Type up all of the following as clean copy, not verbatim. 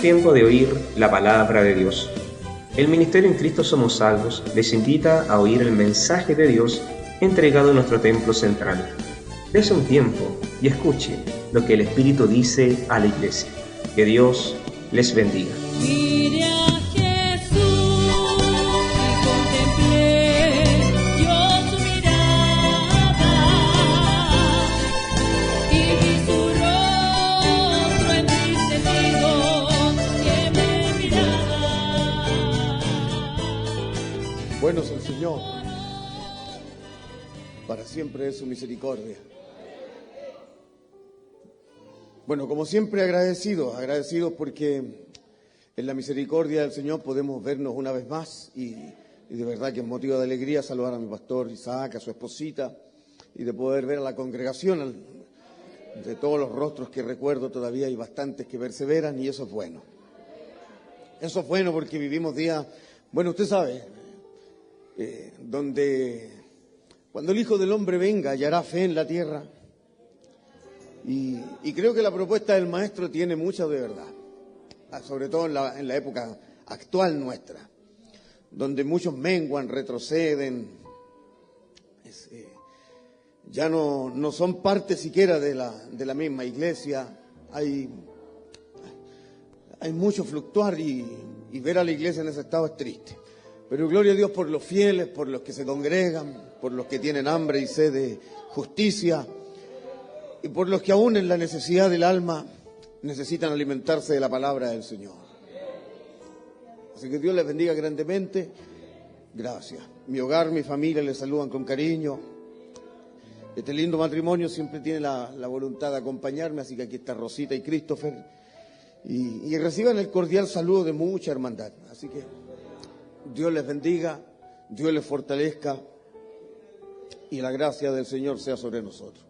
tiempo de oír la palabra de Dios. El Ministerio En Cristo Somos Salvos les invita a oír el mensaje de Dios entregado en nuestro templo central. Dese un tiempo y escuche lo que el Espíritu dice a la iglesia. Que Dios les bendiga. Mire a Jesús y contemplé yo su mirada y vi su rostro entristecido que me miraba. Bueno es el Señor, para siempre es su misericordia. Bueno, como siempre agradecidos porque en la misericordia del Señor podemos vernos una vez más y de verdad que es motivo de alegría saludar a mi pastor Isaac, a su esposita y de poder ver a la congregación. De todos los rostros que recuerdo todavía hay bastantes que perseveran y eso es bueno. Eso es bueno porque vivimos días, bueno, usted sabe, donde cuando el Hijo del Hombre venga hallará fe en la tierra. Y creo que la propuesta del Maestro tiene mucha de verdad, sobre todo en la época actual nuestra, donde muchos menguan, retroceden, ya no son parte siquiera de la misma iglesia, hay mucho fluctuar y ver a la iglesia en ese estado es triste. Pero gloria a Dios por los fieles, por los que se congregan, por los que tienen hambre y sed de justicia, y por los que aún en la necesidad del alma necesitan alimentarse de la palabra del Señor. Así que Dios les bendiga grandemente. Gracias. Mi hogar, mi familia les saludan con cariño. Este lindo matrimonio siempre tiene la voluntad de acompañarme, así que aquí está Rosita y Christopher. Y reciban el cordial saludo de mucha hermandad. Así que Dios les bendiga, Dios les fortalezca y la gracia del Señor sea sobre nosotros.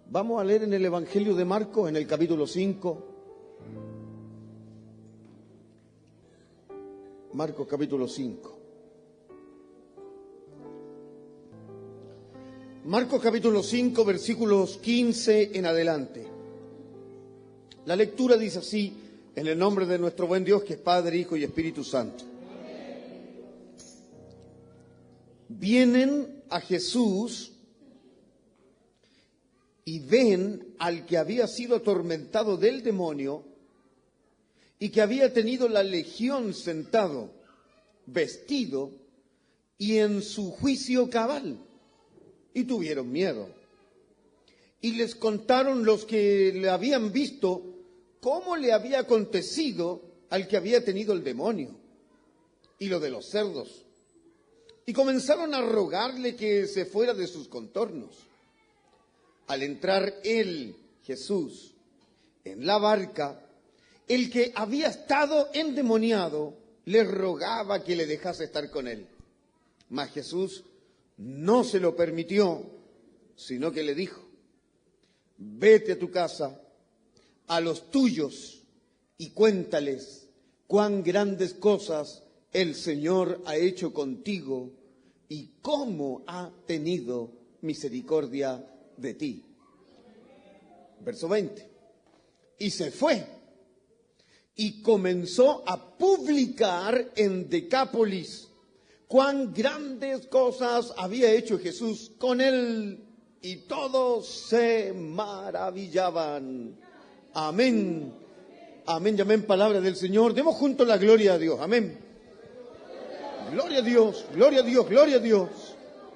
Vamos a leer en el Evangelio de Marcos, en el capítulo 5. Marcos capítulo 5. Marcos capítulo 5, versículos 15 en adelante. La lectura dice así, en el nombre de nuestro buen Dios, que es Padre, Hijo y Espíritu Santo. Vienen a Jesús y ven al que había sido atormentado del demonio y que había tenido la legión sentado, vestido y en su juicio cabal, y tuvieron miedo. Y les contaron los que le habían visto cómo le había acontecido al que había tenido el demonio y lo de los cerdos. Y comenzaron a rogarle que se fuera de sus contornos. Al entrar él, Jesús, en la barca, el que había estado endemoniado le rogaba que le dejase estar con él. Mas Jesús no se lo permitió, sino que le dijo: vete a tu casa, a los tuyos, y cuéntales cuán grandes cosas el Señor ha hecho contigo y cómo ha tenido misericordia de ti. Verso 20. Y se fue y comenzó a publicar en Decápolis cuán grandes cosas había hecho Jesús con él, y todos se maravillaban. Amén. Amén y amén, palabra del Señor. Demos juntos la gloria a Dios. Amén. Gloria a Dios, gloria a Dios, gloria a Dios.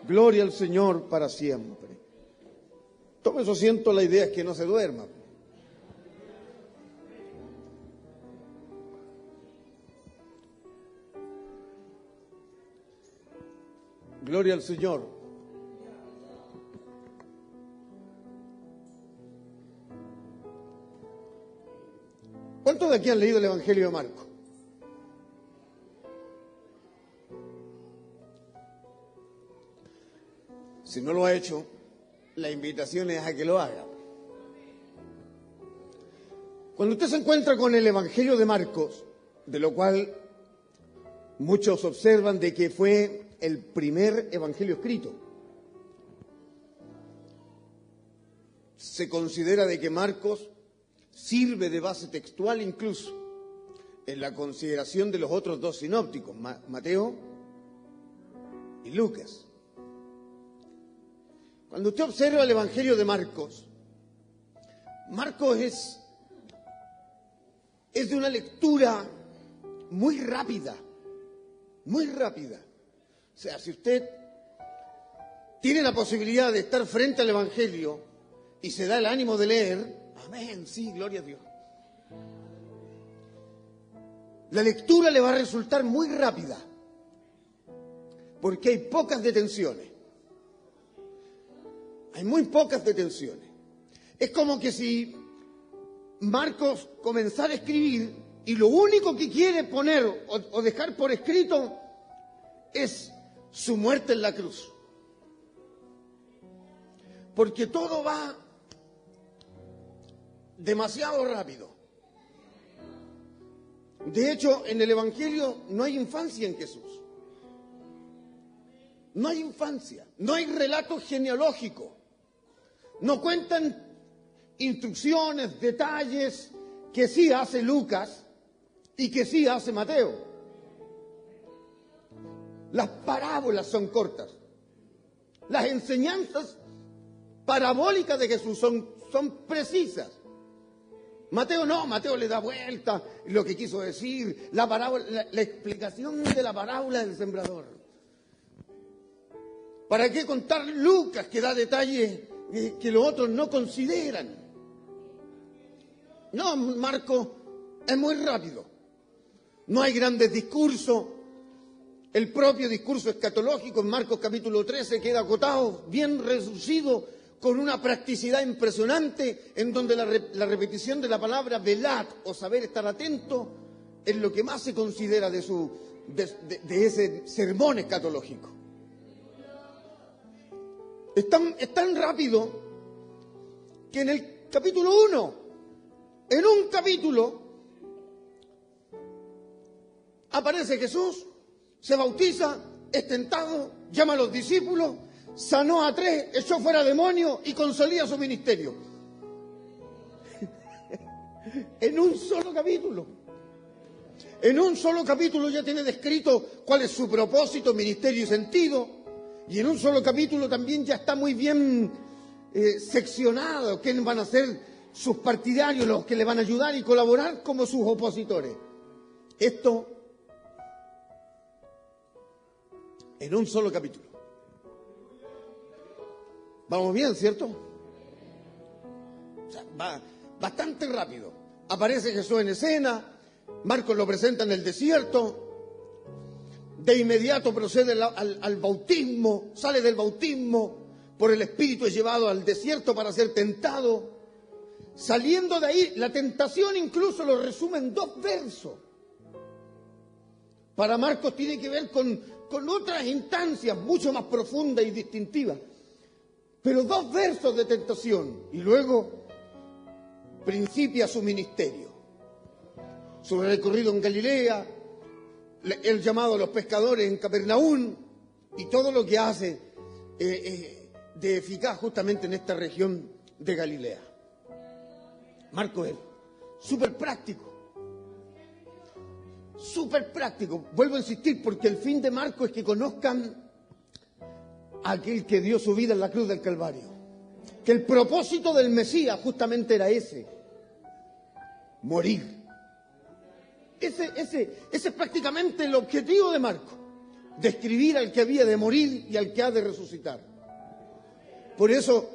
Gloria al Señor para siempre. Tome su asiento, la idea es que no se duerma. Gloria al Señor. ¿Cuántos de aquí han leído el Evangelio de Marcos? Si no lo ha hecho, la invitación es a que lo haga. Cuando usted se encuentra con el Evangelio de Marcos, de lo cual muchos observan de que fue el primer evangelio escrito, se considera de que Marcos sirve de base textual incluso en la consideración de los otros dos sinópticos, Mateo y Lucas. Cuando usted observa el Evangelio de Marcos, Marcos es de una lectura muy rápida, muy rápida. O sea, si usted tiene la posibilidad de estar frente al Evangelio y se da el ánimo de leer, amén, sí, gloria a Dios. La lectura le va a resultar muy rápida, porque hay pocas detenciones. Hay muy pocas detenciones. Es como que si Marcos comenzara a escribir y lo único que quiere poner o dejar por escrito es su muerte en la cruz. Porque todo va demasiado rápido. De hecho, en el Evangelio no hay infancia en Jesús. No hay infancia, no hay relato genealógico. No cuentan instrucciones, detalles que sí hace Lucas y que sí hace Mateo. Las parábolas son cortas. Las enseñanzas parabólicas de Jesús son precisas. Mateo no, Mateo le da vuelta lo que quiso decir, la parábola, la explicación de la parábola del sembrador. ¿Para qué contar Lucas que da detalles que los otros no consideran? No, Marcos es muy rápido. No hay grandes discursos. El propio discurso escatológico en Marcos capítulo 13 queda acotado, bien reducido, con una practicidad impresionante, en donde la repetición de la palabra velad o saber estar atento es lo que más se considera de ese sermón escatológico. Es tan rápido que en el capítulo 1, en un capítulo, aparece Jesús, se bautiza, es tentado, llama a los discípulos, sanó a 3, echó fuera demonios y consolida su ministerio. En un solo capítulo. En un solo capítulo ya tiene descrito cuál es su propósito, ministerio y sentido. Y en un solo capítulo también ya está muy bien seccionado quiénes van a ser sus partidarios, los que le van a ayudar y colaborar como sus opositores. Esto en un solo capítulo. Vamos bien, ¿cierto? O sea, va bastante rápido. Aparece Jesús en escena, Marcos lo presenta en el desierto, de inmediato procede al bautismo, sale del bautismo, por el Espíritu es llevado al desierto para ser tentado. Saliendo de ahí, la tentación incluso lo resume en 2 versos. Para Marcos tiene que ver con otras instancias mucho más profundas y distintivas. Pero 2 versos de tentación y luego principia su ministerio. Su recorrido en Galilea, el llamado a los pescadores en Capernaum y todo lo que hace de eficaz justamente en esta región de Galilea. Marcos es súper práctico. Súper práctico. Vuelvo a insistir porque el fin de Marcos es que conozcan a aquel que dio su vida en la cruz del Calvario. Que el propósito del Mesías justamente era ese. Morir. Ese es prácticamente el objetivo de Marcos. Describir al que había de morir y al que ha de resucitar. Por eso,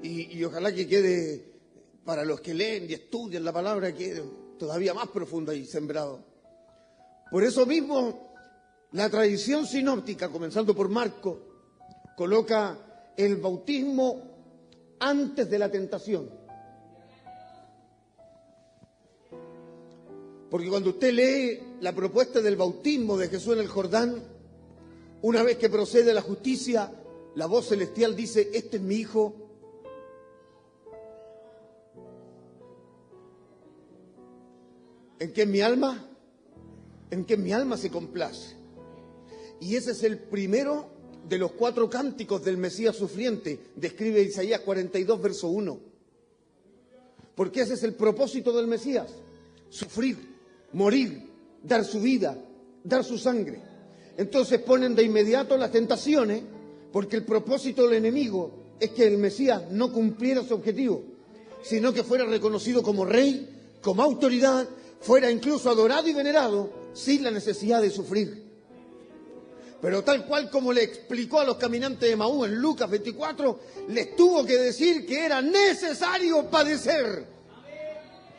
y ojalá que quede para los que leen y estudian la palabra, quede todavía más profunda y sembrado. Por eso mismo, la tradición sinóptica, comenzando por Marcos, coloca el bautismo antes de la tentación. Porque cuando usted lee la propuesta del bautismo de Jesús en el Jordán, una vez que procede la justicia, la voz celestial dice: este es mi Hijo, en que mi alma se complace. Y ese es el primero de los 4 cánticos del Mesías sufriente, describe Isaías 42, verso 1. Porque ese es el propósito del Mesías: sufrir, morir, dar su vida, dar su sangre. Entonces ponen de inmediato las tentaciones, porque el propósito del enemigo es que el Mesías no cumpliera su objetivo, sino que fuera reconocido como rey, como autoridad, fuera incluso adorado y venerado sin la necesidad de sufrir. Pero tal cual como le explicó a los caminantes de Emaús en Lucas 24, les tuvo que decir que era necesario padecer.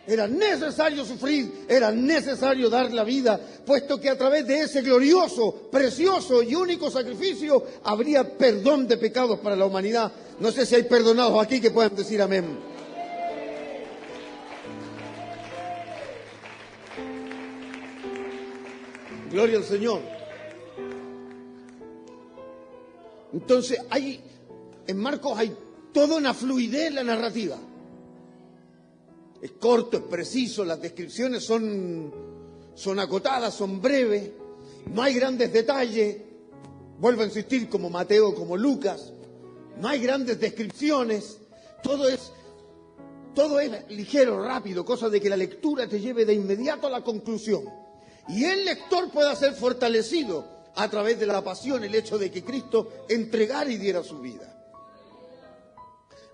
Era necesario sufrir, era necesario dar la vida, puesto que a través de ese glorioso, precioso y único sacrificio habría perdón de pecados para la humanidad. No sé si hay perdonados aquí que puedan decir amén. Gloria al Señor. Entonces, en Marcos hay toda una fluidez en la narrativa. Es corto, es preciso, las descripciones son acotadas, son breves, no hay grandes detalles, vuelvo a insistir, como Mateo, como Lucas, no hay grandes descripciones, todo es ligero, rápido, cosa de que la lectura te lleve de inmediato a la conclusión. Y el lector pueda ser fortalecido a través de la pasión, el hecho de que Cristo entregara y diera su vida.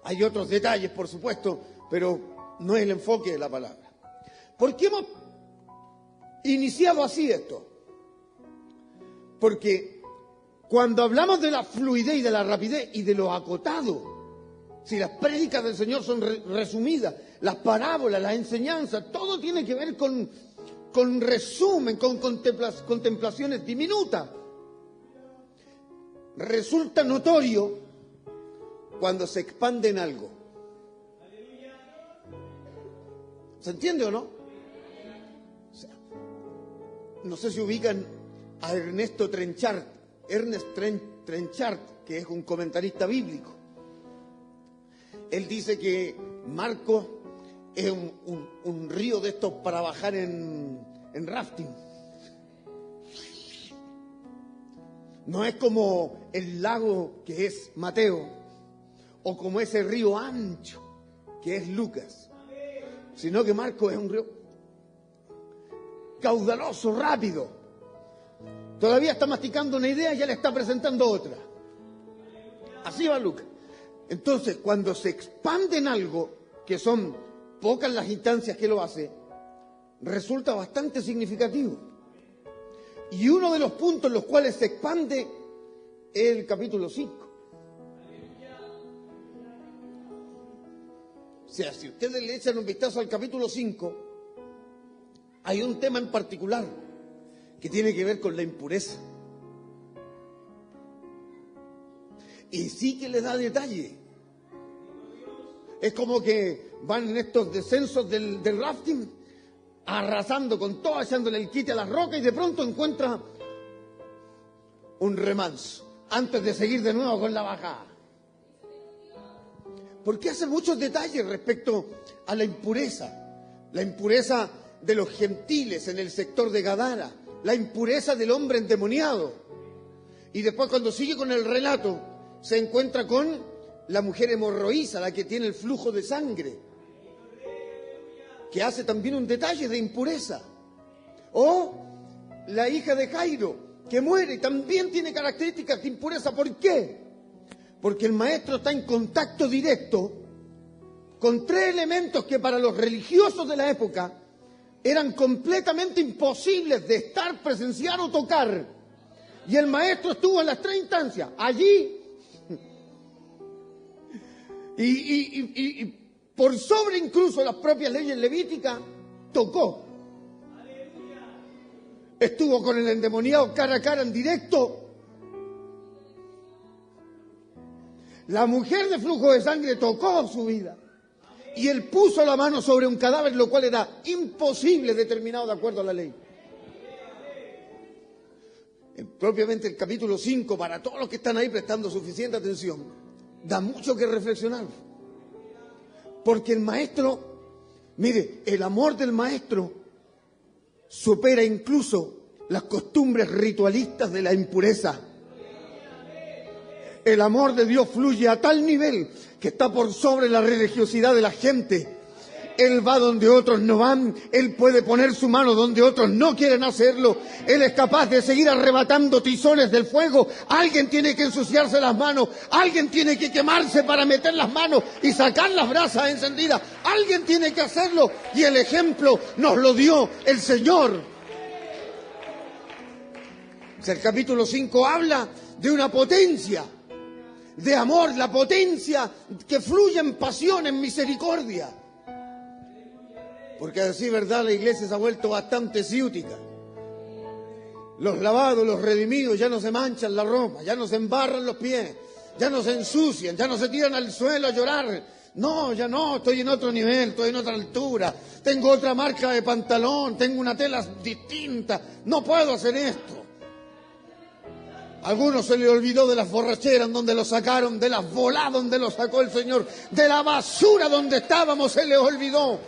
Hay otros detalles, por supuesto, pero no es el enfoque de la palabra. ¿Por qué hemos iniciado así esto? Porque cuando hablamos de la fluidez y de la rapidez y de lo acotado, si las prédicas del Señor son resumidas, las parábolas, las enseñanzas, todo tiene que ver con resumen, con contemplaciones diminutas. Resulta notorio cuando se expande en algo. ¿Se entiende o no? O sea, no sé si ubican a Ernest Trenchard, que es un comentarista bíblico. Él dice que Marcos es un río de estos para bajar en rafting. No es como el lago que es Mateo, o como ese río ancho que es Lucas, sino que Marcos es un río caudaloso, rápido. Todavía está masticando una idea y ya le está presentando otra. Así va Lucas. Entonces, cuando se expande en algo, que son pocas las instancias que lo hace, resulta bastante significativo. Y uno de los puntos en los cuales se expande es el capítulo 5. O sea, si ustedes le echan un vistazo al capítulo 5, hay un tema en particular que tiene que ver con la impureza. Y sí que le da detalle. Es como que van en estos descensos del rafting, arrasando con todo, echándole el quite a las rocas, y de pronto encuentra un remanso antes de seguir de nuevo con la bajada. Porque hace muchos detalles respecto a la impureza de los gentiles en el sector de Gadara, la impureza del hombre endemoniado. Y después, cuando sigue con el relato, se encuentra con la mujer hemorroísa, la que tiene el flujo de sangre, que hace también un detalle de impureza. O la hija de Jairo, que muere y también tiene características de impureza. ¿Por qué? Porque el maestro está en contacto directo con 3 elementos que para los religiosos de la época eran completamente imposibles de estar, presenciar o tocar. Y el maestro estuvo en las 3 instancias, allí. Y por sobre incluso las propias leyes levíticas, tocó. Estuvo con el endemoniado cara a cara en directo. La mujer de flujo de sangre tocó su vida. Y él puso la mano sobre un cadáver, lo cual era imposible determinado de acuerdo a la ley. Propiamente el capítulo 5, para todos los que están ahí prestando suficiente atención, da mucho que reflexionar. Porque el maestro, mire, el amor del maestro supera incluso las costumbres ritualistas de la impureza. El amor de Dios fluye a tal nivel que está por sobre la religiosidad de la gente. Él va donde otros no van. Él puede poner su mano donde otros no quieren hacerlo. Él es capaz de seguir arrebatando tizones del fuego. Alguien tiene que ensuciarse las manos. Alguien tiene que quemarse para meter las manos y sacar las brasas encendidas. Alguien tiene que hacerlo. Y el ejemplo nos lo dio el Señor. El capítulo 5 habla de una potencia de amor, la potencia que fluye en pasión, en misericordia. Porque a decir verdad, la iglesia se ha vuelto bastante ciútica. Los lavados, los redimidos, ya no se manchan la ropa, ya no se embarran los pies, ya no se ensucian, ya no se tiran al suelo a llorar. No, ya no, estoy en otro nivel, estoy en otra altura, tengo otra marca de pantalón, tengo una tela distinta, no puedo hacer esto. A algunos se les olvidó de las borracheras donde lo sacaron, de las voladas donde lo sacó el Señor, de la basura donde estábamos se les olvidó.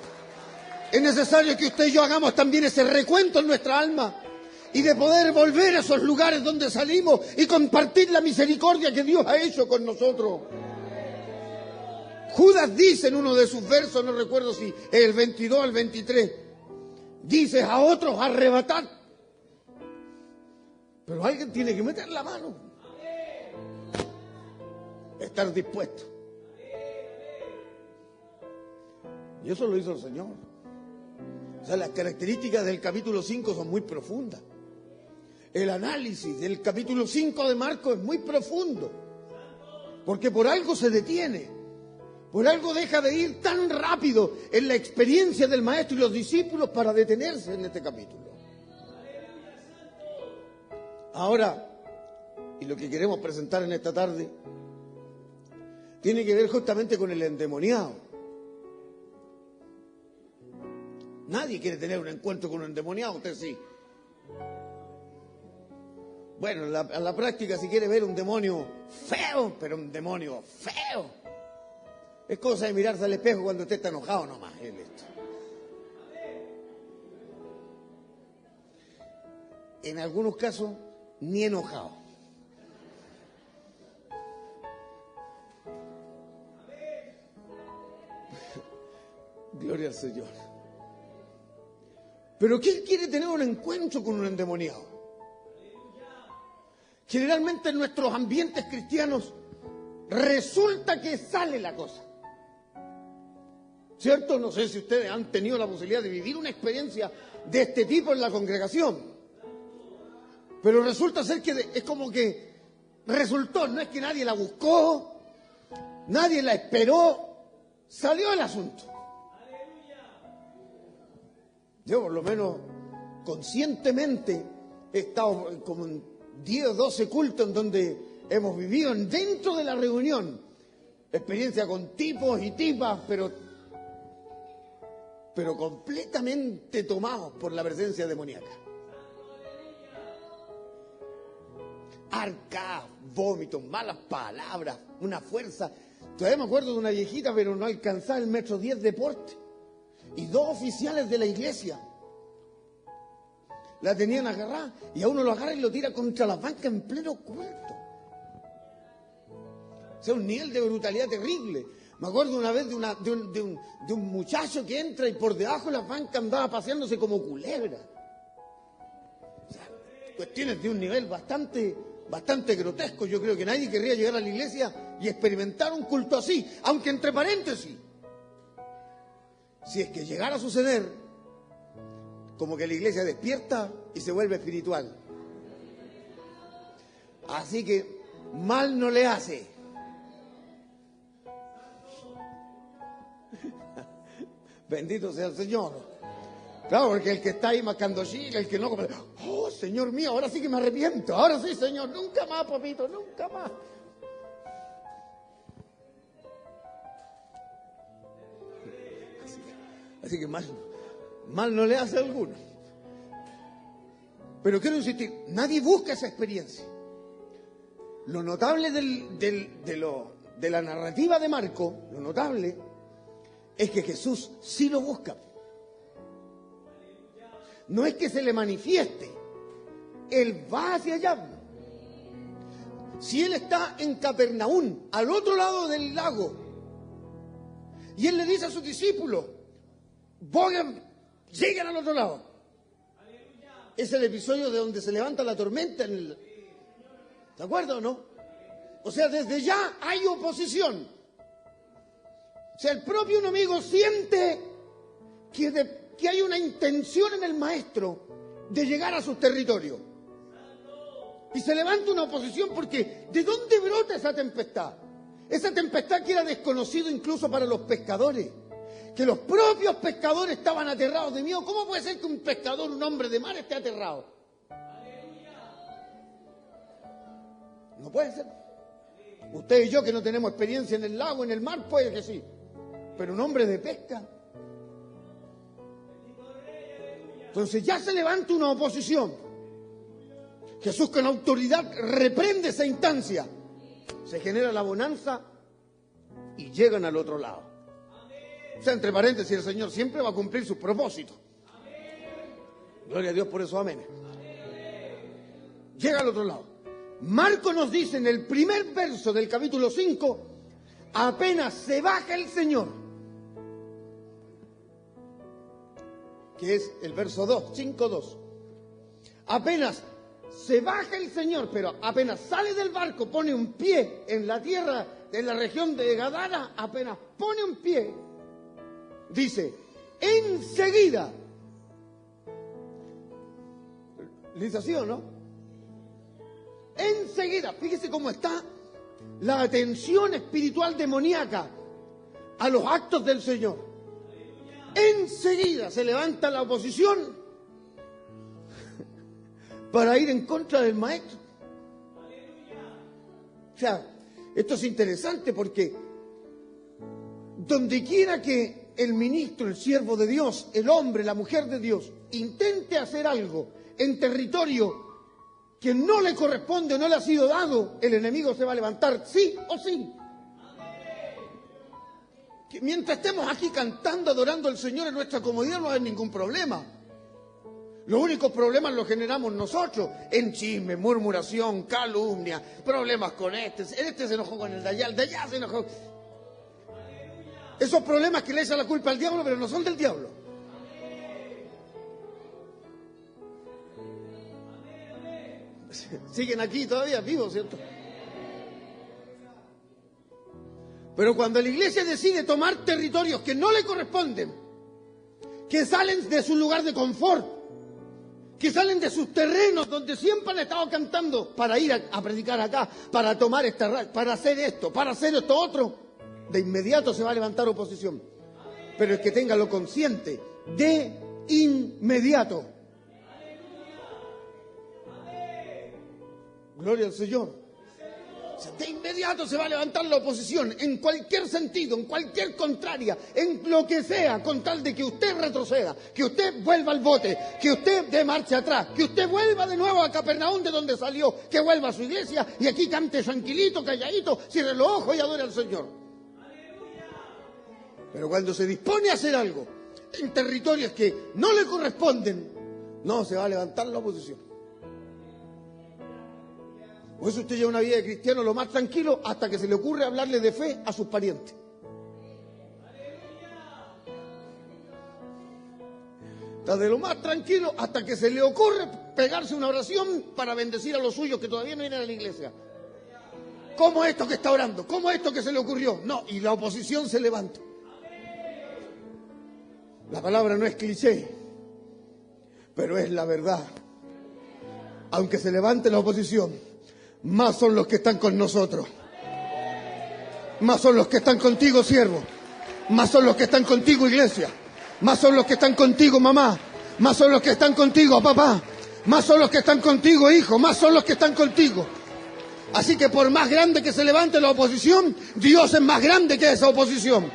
Es necesario que usted y yo hagamos también ese recuento en nuestra alma y de poder volver a esos lugares donde salimos y compartir la misericordia que Dios ha hecho con nosotros. Judas dice en uno de sus versos, no recuerdo si es el 22 o el 23, dice: a otros arrebatar. Pero alguien tiene que meter la mano. Estar dispuesto. Y eso lo hizo el Señor. O sea, las características del capítulo 5 son muy profundas. El análisis del capítulo 5 de Marcos es muy profundo. Porque por algo se detiene. Por algo deja de ir tan rápido en la experiencia del maestro y los discípulos para detenerse en este capítulo. Ahora, y lo que queremos presentar en esta tarde, tiene que ver justamente con el endemoniado. Nadie quiere tener un encuentro con un endemoniado, usted sí. Bueno, a la práctica, si quiere ver un demonio feo, pero un demonio feo, es cosa de mirarse al espejo cuando usted está enojado nomás. En algunos casos, ni enojado. Gloria al Señor. Pero ¿quién quiere tener un encuentro con un endemoniado? Generalmente en nuestros ambientes cristianos resulta que sale la cosa. ¿Cierto? No sé si ustedes han tenido la posibilidad de vivir una experiencia de este tipo en la congregación. Pero resulta ser que es como que resultó, no es que nadie la buscó, nadie la esperó, salió el asunto. Yo por lo menos conscientemente he estado como en 10 o 12 cultos en donde hemos vivido dentro de la reunión experiencia con tipos y tipas, pero completamente tomados por la presencia demoníaca. Arcadas, vómitos, malas palabras, una fuerza. Todavía me acuerdo de una viejita, pero no alcanzaba el 1,10 m de porte. Y 2 oficiales de la iglesia la tenían agarrada. Y a uno lo agarra y lo tira contra la banca en pleno culto. O sea, un nivel de brutalidad terrible. Me acuerdo una vez de un muchacho que entra y por debajo de la banca andaba paseándose como culebra. O sea, cuestiones de un nivel bastante grotesco. Yo creo que nadie querría llegar a la iglesia y experimentar un culto así, aunque entre paréntesis, si es que llegara a suceder, como que la iglesia despierta y se vuelve espiritual. Así que mal no le hace. Bendito sea el Señor. Claro, porque el que está ahí mascando chicle, el que no... Oh, Señor mío, ahora sí que me arrepiento. Ahora sí, Señor, nunca más, papito, nunca más. Así que mal no le hace a alguno. Pero quiero insistir, nadie busca esa experiencia. Lo notable de la narrativa de Marco, lo notable es que Jesús sí lo busca. No es que se le manifieste, Él va hacia allá. si él está en Capernaum, al otro lado del lago, y él le dice a sus discípulos, lleguen al otro lado? Es el episodio de donde se levanta la tormenta. ¿Se acuerdan o no? O sea, desde ya hay oposición. O sea, el propio enemigo siente que hay una intención en el maestro de llegar a sus territorios. Y se levanta una oposición porque ¿de dónde brota esa tempestad? Esa tempestad que era desconocido incluso para los pescadores. Que los propios pescadores estaban aterrados de miedo. ¿Cómo puede ser que un pescador, un hombre de mar, esté aterrado? No puede ser. Usted y yo que no tenemos experiencia en el lago, en el mar, puede que sí. Pero un hombre de pesca. Entonces ya se levanta una oposición. Jesús con autoridad reprende esa instancia. Se genera la bonanza y llegan al otro lado. O sea, entre paréntesis, el Señor siempre va a cumplir sus propósitos. Gloria a Dios por eso, amén. Llega al otro lado. Marco nos dice en el primer verso del capítulo 5, apenas se baja el Señor, que es el verso 2, 5:2. Apenas se baja el Señor, pero apenas sale del barco, pone un pie en la tierra de la región de Gadara, apenas pone un pie, dice, enseguida. ¿Le dice así o no? Enseguida, fíjese cómo está la atención espiritual demoníaca a los actos del Señor. Enseguida se levanta la oposición para ir en contra del maestro. O sea, esto es interesante porque donde quiera que el ministro, el siervo de Dios, el hombre, la mujer de Dios, intente hacer algo en territorio que no le corresponde o no le ha sido dado, el enemigo se va a levantar, sí o sí. Que mientras estemos aquí cantando, adorando al Señor en nuestra comodidad, no hay ningún problema. Los únicos problemas los generamos nosotros, en chisme, murmuración, calumnia, problemas con este se enojó con el de allá se enojó. Esos problemas que le echan la culpa al diablo, pero no son del diablo. Siguen aquí todavía vivos, ¿cierto? Pero cuando la iglesia decide tomar territorios que no le corresponden, que salen de su lugar de confort, que salen de sus terrenos donde siempre han estado cantando para ir a predicar acá, para tomar esta radio, para hacer esto otro, de inmediato se va a levantar oposición. Pero es que téngalo consciente, de inmediato. Gloria al Señor. O sea, de inmediato se va a levantar la oposición, en cualquier sentido, en cualquier contraria, en lo que sea, con tal de que usted retroceda, que usted vuelva al bote, que usted dé marcha atrás, que usted vuelva de nuevo a Capernaum de donde salió, que vuelva a su iglesia y aquí cante tranquilito, calladito, cierre los ojos y adore al Señor. Pero cuando se dispone a hacer algo en territorios que no le corresponden, no, se va a levantar la oposición. Por eso usted lleva una vida de cristiano lo más tranquilo hasta que se le ocurre hablarle de fe a sus parientes. Está de lo más tranquilo hasta que se le ocurre pegarse una oración para bendecir a los suyos que todavía no vienen a la iglesia. ¿Cómo esto que está orando? ¿Cómo esto que se le ocurrió? No, y la oposición se levanta. La palabra no es cliché, pero es la verdad. Aunque se levante la oposición, más son los que están con nosotros. Más son los que están contigo, siervo. Más son los que están contigo, iglesia. Más son los que están contigo, mamá. Más son los que están contigo, papá. Más son los que están contigo, hijo. Más son los que están contigo. Así que por más grande que se levante la oposición, Dios es más grande que esa oposición.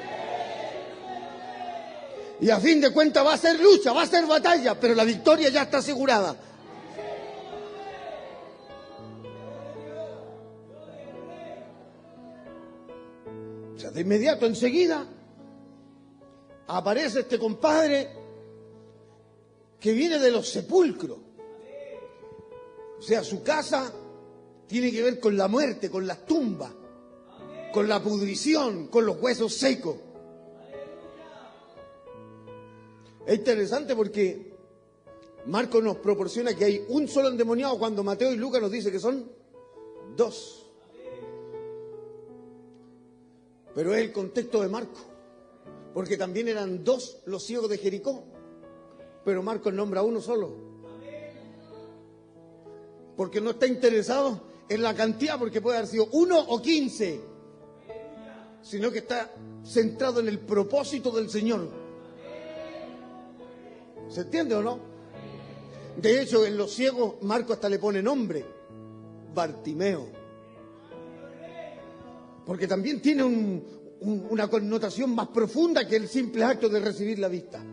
Y a fin de cuentas va a ser lucha, va a ser batalla, pero la victoria ya está asegurada. O sea, de inmediato, enseguida, aparece este compadre que viene de los sepulcros. O sea, su casa tiene que ver con la muerte, con las tumbas, con la pudrición, con los huesos secos. Es interesante porque Marcos nos proporciona que hay un solo endemoniado cuando Mateo y Lucas nos dice que son 2. Pero es el contexto de Marcos, porque también eran 2 los ciegos de Jericó, pero Marcos nombra uno solo. Porque no está interesado en la cantidad, porque puede haber sido 1 o 15, sino que está centrado en el propósito del Señor. ¿Se entiende o no? De hecho, en los ciegos Marcos hasta le pone nombre: Bartimeo. Porque también tiene una connotación más profunda que el simple acto de recibir la vista.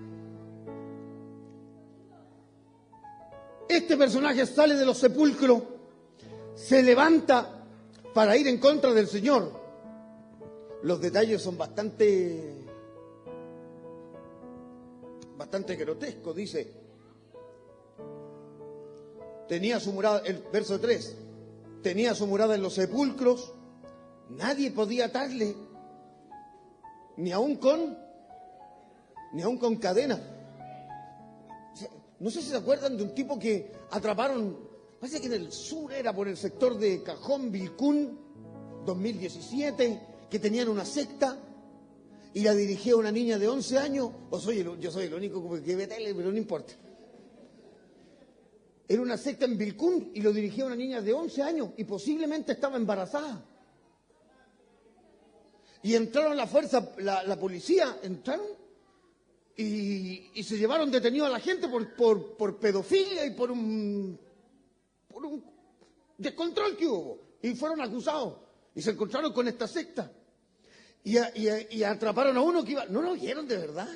Este personaje sale de los sepulcros, se levanta para ir en contra del Señor. Los detalles son bastante grotescos. Dice, tenía su morada, el verso 3, tenía su morada en los sepulcros, nadie podía atarle, ni aun con cadena. No sé si se acuerdan de un tipo que atraparon, parece que en el sur era por el sector de Cajón, Vilcún, 2017, que tenían una secta y la dirigía una niña de 11 años. Yo soy el único que ve tele, pero no importa. Era una secta en Vilcún y lo dirigía una niña de 11 años y posiblemente estaba embarazada. Y entraron la policía, entraron y se llevaron detenido a la gente por pedofilia y por un descontrol que hubo. Y fueron acusados y se encontraron con esta secta. Y atraparon a uno que iba... ¿No lo oyeron de verdad?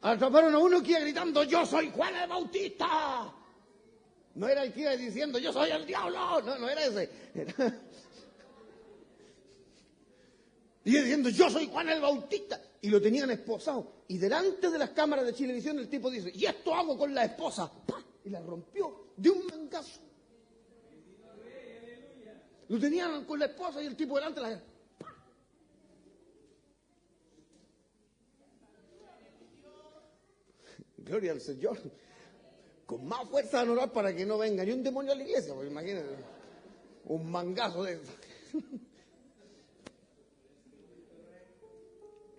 Atraparon a uno que iba gritando: yo soy Juan el Bautista. No era el que iba diciendo: yo soy el diablo. No era ese. Iba diciendo: yo soy Juan el Bautista. Y lo tenían esposado. Y delante de las cámaras de Chilevisión el tipo dice: y esto hago con la esposa. ¡Pah! Y la rompió de un mangazo. Lo tenían con la esposa y el tipo delante de la... ¡Pah! Gloria al Señor. Con más fuerza van a orar para que no venga ni un demonio a la iglesia, porque imagínense, un mangazo de eso.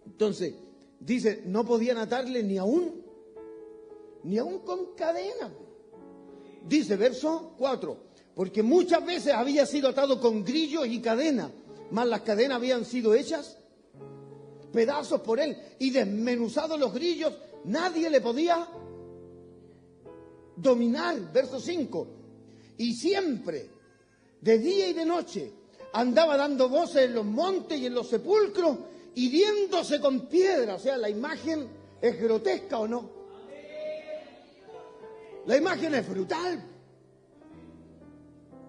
Entonces, dice, no podían atarle ni aún con cadena. Dice, verso 4, porque muchas veces había sido atado con grillos y cadenas, mas las cadenas habían sido hechas pedazos por él, y desmenuzados los grillos, nadie le podía dominar. Verso 5, y siempre, de día y de noche, andaba dando voces en los montes y en los sepulcros, hiriéndose con piedra. O sea, la imagen es grotesca, ¿o no? La imagen es brutal.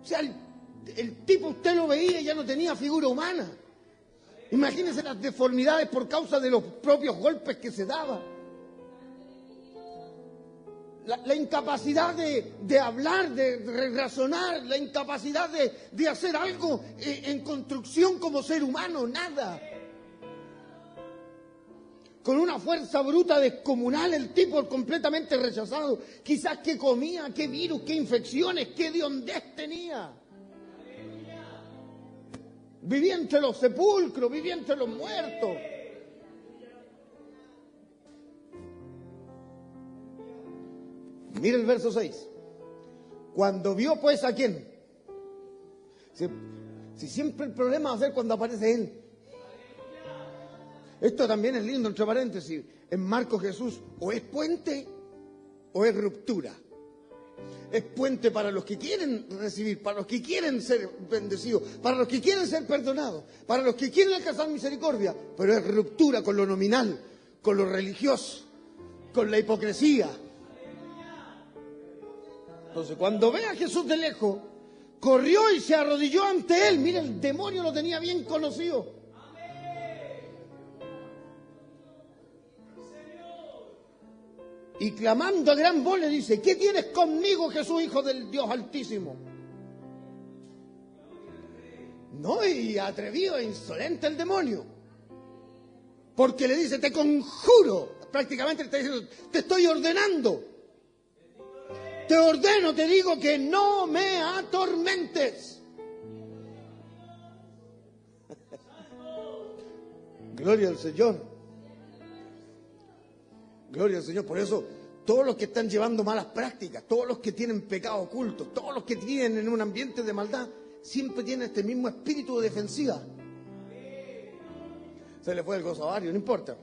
O sea, el tipo, usted lo veía y ya no tenía figura humana. Imagínense las deformidades por causa de los propios golpes que se daba. La incapacidad de hablar, de razonar, la incapacidad de hacer algo en construcción como ser humano, nada. Con una fuerza bruta descomunal, el tipo completamente rechazado. Quizás qué comía, qué virus, qué infecciones, qué hediondez tenía. Vivía entre los sepulcros, vivía entre los muertos. Mira el verso 6. Cuando vio pues a quién. Si siempre el problema va a ser cuando aparece él. Esto también es lindo, entre paréntesis. En Marcos, Jesús o es puente o es ruptura. Es puente para los que quieren recibir, para los que quieren ser bendecidos, para los que quieren ser perdonados, para los que quieren alcanzar misericordia, pero es ruptura con lo nominal, con lo religioso, con la hipocresía. Entonces, cuando ve a Jesús de lejos, corrió y se arrodilló ante él. Mira, el demonio lo tenía bien conocido. Y clamando a gran voz le dice: ¿qué tienes conmigo, Jesús, Hijo del Dios Altísimo? No, y atrevido e insolente el demonio. Porque le dice: te conjuro. Prácticamente le está diciendo: te estoy ordenando. Te ordeno, te digo que no me atormentes. Gloria al Señor. Gloria al Señor. Por eso, todos los que están llevando malas prácticas, todos los que tienen pecados ocultos, todos los que tienen en un ambiente de maldad, siempre tienen este mismo espíritu de defensiva. Se le fue el gozo a varios, no importa.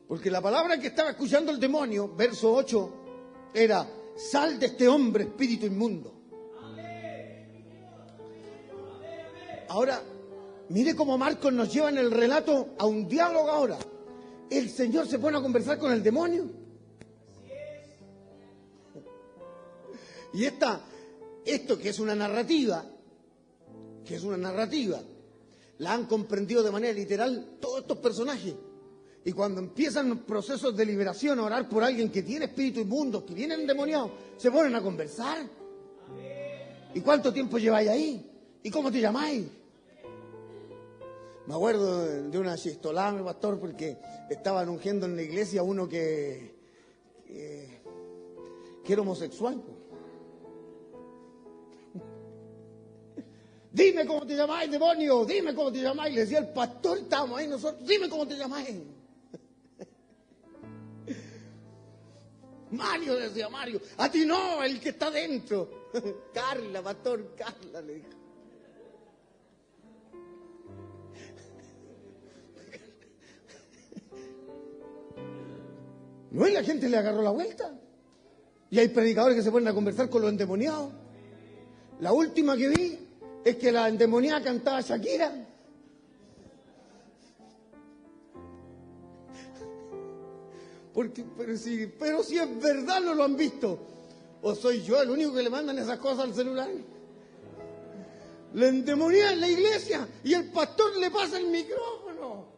Porque la palabra que estaba escuchando el demonio, verso 8, era: sal de este hombre, espíritu inmundo. Ahora, mire cómo Marcos nos lleva en el relato a un diálogo ahora. El Señor se pone a conversar con el demonio. Y esto que es una narrativa, la han comprendido de manera literal todos estos personajes. Y cuando empiezan los procesos de liberación a orar por alguien que tiene espíritu inmundo, que viene endemoniado, se ponen a conversar. ¿Y cuánto tiempo lleváis ahí? ¿Y cómo te llamáis? Me acuerdo de una chistolada, pastor, porque estaban ungiendo en la iglesia a uno que era homosexual. Dime cómo te llamáis, demonio, dime cómo te llamáis. Le decía el pastor, estábamos ahí nosotros: dime cómo te llamáis. Mario, decía Mario. A ti no, el que está dentro. Carla, pastor, Carla, le dijo. No, y la gente le agarró la vuelta. Y hay predicadores que se ponen a conversar con los endemoniados. La última que vi es que la endemoniada cantaba Shakira. Pero si es verdad, no lo han visto. ¿O soy yo el único que le mandan esas cosas al celular? La endemoniada en la iglesia y el pastor le pasa el micrófono.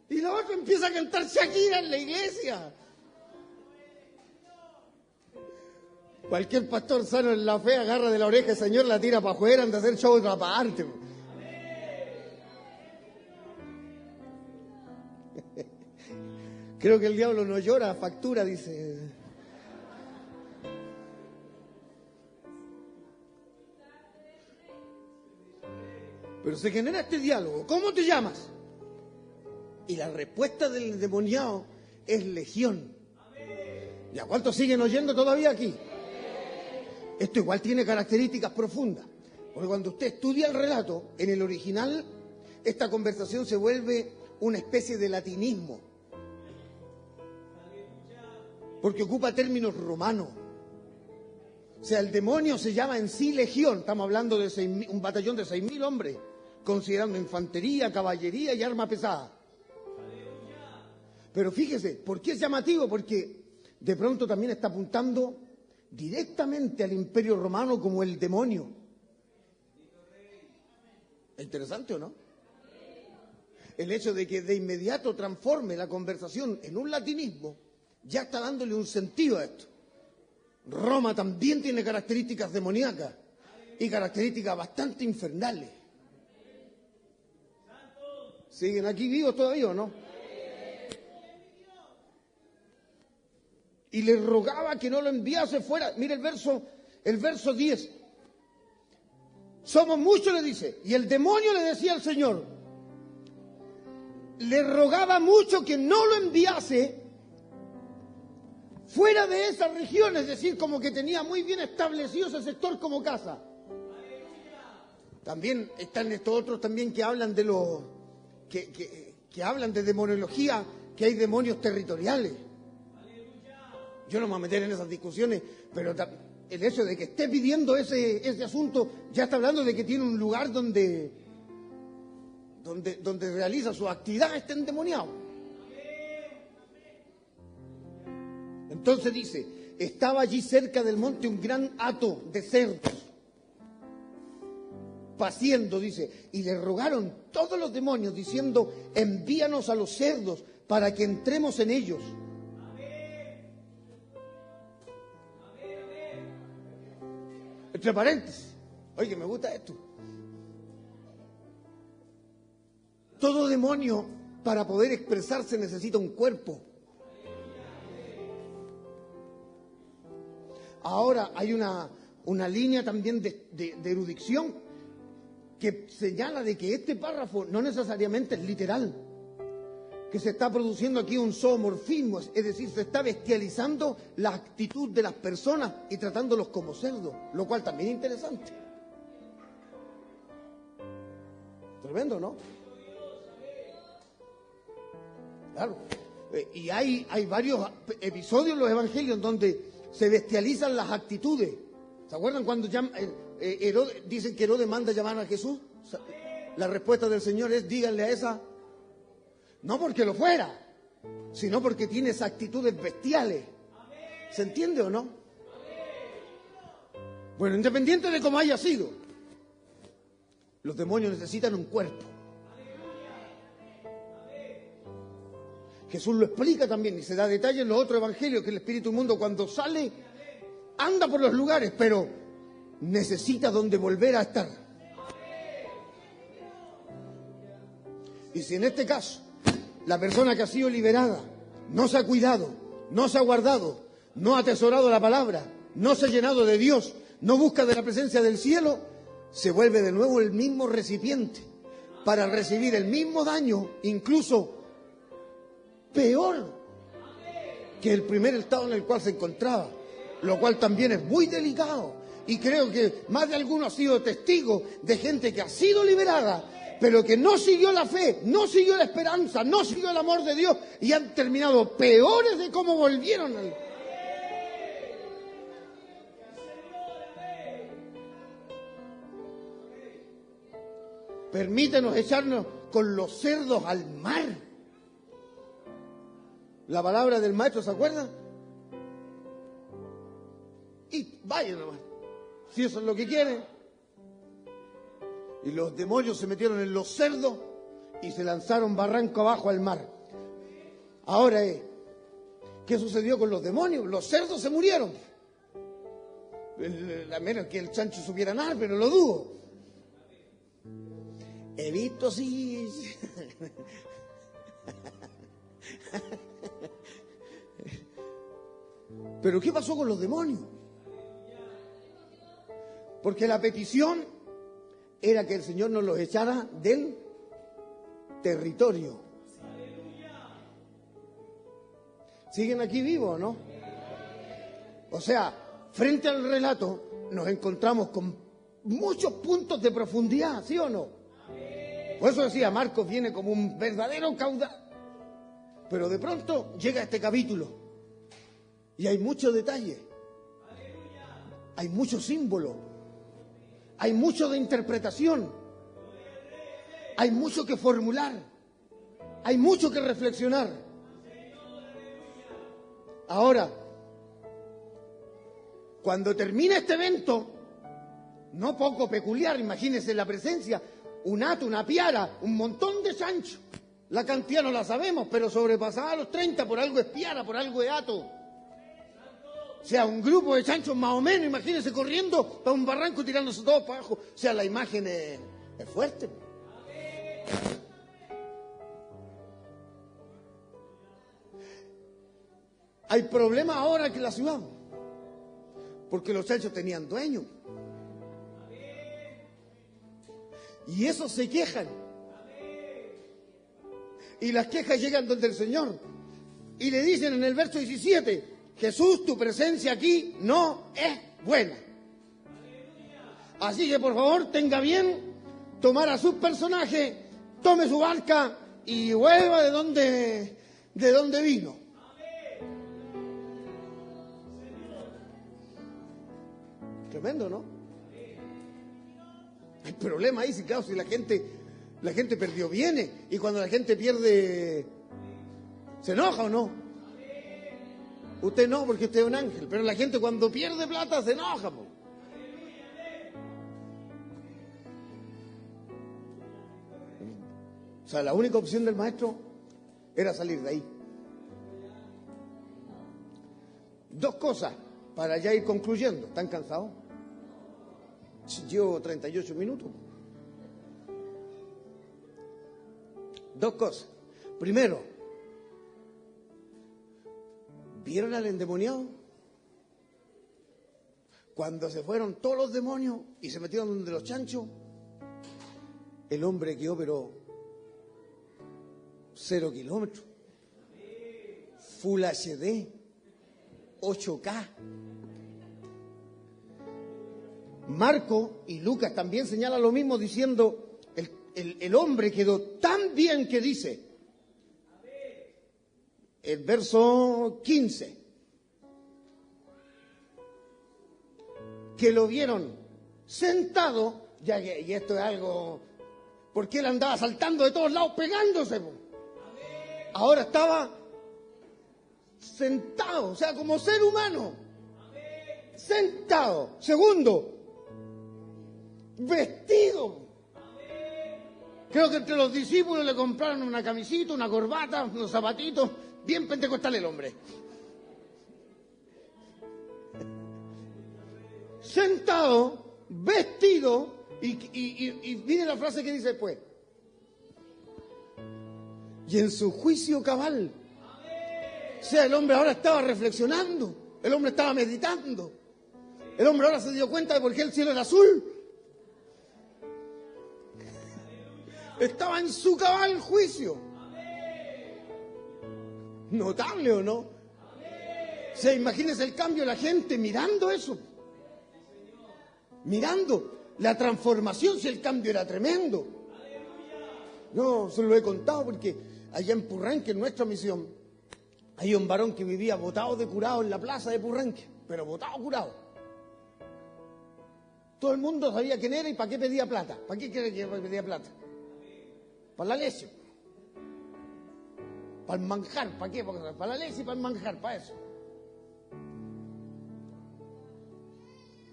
Y la otra empieza a cantar Shakira en la iglesia. Cualquier pastor sano en la fe agarra de la oreja: Señor, la tira para afuera, anda a hacer show de otra parte. Creo que el diablo no llora, factura, dice. Pero se genera este diálogo: ¿cómo te llamas? Y la respuesta del endemoniado es legión. ¿Y a cuántos siguen oyendo todavía aquí? Esto igual tiene características profundas. Porque cuando usted estudia el relato, en el original, esta conversación se vuelve una especie de latinismo. Porque ocupa términos romanos. O sea, el demonio se llama en sí legión. Estamos hablando de un batallón de 6.000 hombres, considerando infantería, caballería y arma pesada. Pero fíjese, ¿por qué es llamativo? Porque de pronto también está apuntando directamente al Imperio Romano como el demonio. ¿Es interesante o no? El hecho de que de inmediato transforme la conversación en un latinismo ya está dándole un sentido a esto. Roma también tiene características demoníacas y características bastante infernales. ¿Siguen aquí vivos todavía o no? Y le rogaba que no lo enviase fuera. Mira el verso 10. Somos muchos, le dice. Y el demonio le decía al Señor, le rogaba mucho que no lo enviase fuera de esa región, es decir, como que tenía muy bien establecido ese sector como casa. También están estos otros también que hablan de los que hablan de demonología, que hay demonios territoriales. Yo no me voy a meter en esas discusiones, pero el hecho de que esté pidiendo ese asunto ya está hablando de que tiene un lugar donde realiza su actividad, está endemoniado. Entonces dice, estaba allí cerca del monte un gran hato de cerdos. paciendo, dice, y le rogaron todos los demonios diciendo, envíanos a los cerdos para que entremos en ellos. Entre paréntesis, oye, me gusta esto. Todo demonio para poder expresarse necesita un cuerpo. Ahora hay una línea también de erudición que señala de que este párrafo no necesariamente es literal, que se está produciendo aquí un zoomorfismo, es decir, se está bestializando la actitud de las personas y tratándolos como cerdos, lo cual también es interesante. Tremendo, ¿no? Claro. Y hay varios episodios en los evangelios donde se bestializan las actitudes. ¿Se acuerdan cuando dicen que Herodes manda llamar a Jesús? La respuesta del Señor es, díganle a esa, no porque lo fuera, sino porque tiene esas actitudes bestiales. ¿Se entiende o no? Bueno, independiente de cómo haya sido, los demonios necesitan un cuerpo. Jesús lo explica también y se da detalle en los otros evangelios, que el espíritu inmundo cuando sale anda por los lugares, pero necesita donde volver a estar. Y si en este caso la persona que ha sido liberada no se ha cuidado, no se ha guardado, no ha atesorado la palabra, no se ha llenado de Dios, no busca de la presencia del cielo, se vuelve de nuevo el mismo recipiente para recibir el mismo daño, incluso peor que el primer estado en el cual se encontraba, lo cual también es muy delicado. Y creo que más de alguno ha sido testigo de gente que ha sido liberada, pero que no siguió la fe, no siguió la esperanza, no siguió el amor de Dios y han terminado peores de cómo volvieron. Permítenos echarnos con los cerdos al mar. La palabra del maestro, ¿se acuerdan? Y vayan nomás, si eso es lo que quieren. Y los demonios se metieron en los cerdos y se lanzaron barranco abajo al mar. Ahora, ¿qué sucedió con los demonios? Los cerdos se murieron. A menos que el chancho supiera nadar, pero lo dudo. He visto sí. Pero ¿qué pasó con los demonios? Porque la petición era que el Señor nos los echara del territorio. ¿Siguen aquí vivos o no? O sea, frente al relato nos encontramos con muchos puntos de profundidad, ¿sí o no? Por eso decía, Marcos viene como un verdadero caudal. Pero de pronto llega este capítulo y hay mucho detalle, hay mucho símbolo, hay mucho de interpretación, hay mucho que formular, hay mucho que reflexionar. Ahora, cuando termina este evento, no poco peculiar, imagínense la presencia, un hato, una piara, un montón de chanchos. La cantidad no la sabemos, pero sobrepasaba los 30, por algo es piara, por algo es hato. O sea, un grupo de chanchos más o menos, imagínense corriendo para un barranco tirándose todos para abajo. O sea, la imagen es fuerte. Hay problemas ahora aquí en la ciudad, porque los chanchos tenían dueños. Y esos se quejan. Y las quejas llegan donde el Señor. Y le dicen en el verso 17, Jesús, tu presencia aquí no es buena. Así que por favor tenga bien tomar a sus personajes, tome su barca y vuelva de donde vino. Tremendo, ¿no? Hay problema ahí, sí, claro, si la gente perdió bienes, y cuando la gente pierde, ¿se enoja o no? Usted no, porque usted es un ángel, pero la gente cuando pierde plata se enoja, po. sea, la única opción del maestro era salir de ahí. Dos cosas para ya ir concluyendo. ¿Están cansados? Llevo 38 minutos. Dos cosas. Primero, ¿vieron al endemoniado? Cuando se fueron todos los demonios y se metieron donde los chanchos, el hombre quedó pero 0 kilómetros. Full HD, 8K. Marco y Lucas también señalan lo mismo diciendo, el hombre quedó tan bien que dice, el verso 15, que lo vieron sentado, y esto es algo, porque él andaba saltando de todos lados pegándose. Ahora estaba sentado, o sea, como ser humano, sentado. Segundo, vestido. Creo que entre los discípulos le compraron una camisita, una corbata, unos zapatitos, bien pentecostal el hombre. Sentado, vestido, y viene la frase que dice después. Y en su juicio cabal. O sea, el hombre ahora estaba reflexionando, el hombre estaba meditando, el hombre ahora se dio cuenta de por qué el cielo era azul. Estaba en su cabal juicio. Notable, ¿o no? O sea, imagínense el cambio de la gente mirando eso. Mirando la transformación, si el cambio era tremendo. No, se lo he contado porque allá en Purranque, en nuestra misión, hay un varón que vivía botado de curado en la plaza de Purranque, pero botado curado. Todo el mundo sabía quién era y para qué pedía plata. ¿Para qué cree que pedía plata? Para la leche. Para el manjar. ¿Para qué? Para la leche y para el manjar, para eso.